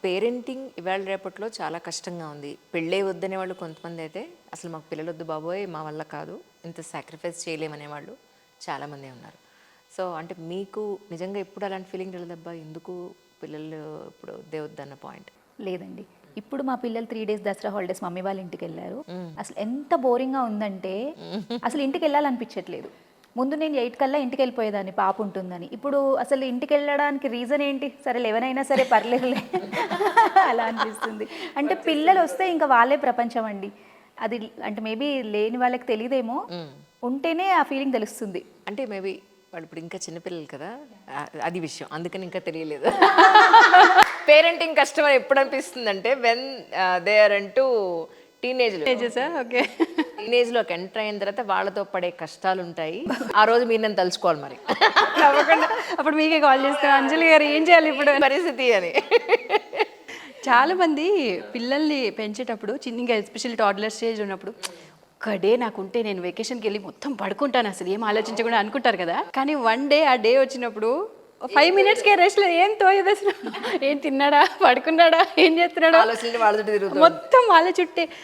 Parenting ఇవాళ రేపట్లో చాలా కష్టంగా ఉంది. పెళ్ళే వద్దనే వాళ్ళు కొంతమంది అయితే అసలు మాకు పిల్లలు వద్దు బాబోయ్ మా వల్ల కాదు ఇంత సాక్రిఫైస్ చేయలేమనే వాళ్ళు చాలామంది ఉన్నారు. సో అంటే మీకు నిజంగా ఎప్పుడు అలాంటి ఫీలింగ్ తెలియదబ్బా ఎందుకు పిల్లలు ఇప్పుడు వద్దే వద్దన్న పాయింట్? లేదండి. ఇప్పుడు మా పిల్లలు 3 days దసరా హాలిడేస్ మమ్మీ వాళ్ళ ఇంటికి వెళ్ళారు. అసలు ఎంత బోరింగ్గా ఉందంటే అసలు ఇంటికి వెళ్ళాలనిపించట్లేదు. ముందు నేను 8 కల్లా ఇంటికి వెళ్ళిపోయేదాన్ని పాప ఉంటుందని. ఇప్పుడు అసలు ఇంటికి వెళ్ళడానికి రీజన్ ఏంటి? సరే 11 అయినా సరే పర్లేదులే అలా అనిపిస్తుంది. అంటే పిల్లలు వస్తే ఇంకా వాళ్ళే ప్రపంచం అండి. అది అంటే మేబీ లేని వాళ్ళకి తెలియదేమో, ఉంటేనే ఆ ఫీలింగ్ తెలుస్తుంది. అంటే మేబీ వాళ్ళు ఇప్పుడు ఇంకా చిన్నపిల్లలు కదా, అది విషయం అందుకని ఇంకా తెలియలేదు. పేరెంటింగ్ కష్టం అని ఎప్పుడు అనిపిస్తుంది అంటే వెన్ దే ఆర్ అంటూ ఓకే. టీనేజ్లోకి ఎంటర్ అయిన తర్వాత వాళ్ళతో పడే కష్టాలు ఉంటాయి. ఆ రోజు మీరు నన్ను తలుచుకోవాలి మరి తప్పకుండా అప్పుడు మీకే కాల్ చేస్తాను, అంజలి గారు ఏం చేయాలి ఇప్పుడు పరిస్థితి అని. చాలా మంది పిల్లల్ని పెంచేటప్పుడు ఇంకా ఎస్పెషల్లీ టాడ్లర్ స్టేజ్ ఉన్నప్పుడు ఒక్క డే నాకుంటే నేను వెకేషన్కి వెళ్ళి మొత్తం పడుకుంటాను అసలు ఏం ఆలోచించకుండా అనుకుంటారు కదా. కానీ వన్ డే ఆ డే వచ్చినప్పుడు 5 minutesకే రెస్ట్ లేదు, ఏం తోయదు అసలు. ఏం తిన్నాడా, పడుకున్నాడా, ఏం చేస్తున్నాడా, ఆలోచనలు వాళ్ళ చుట్టూ తిరుగుతూ మొత్తం వాళ్ళ చుట్టే.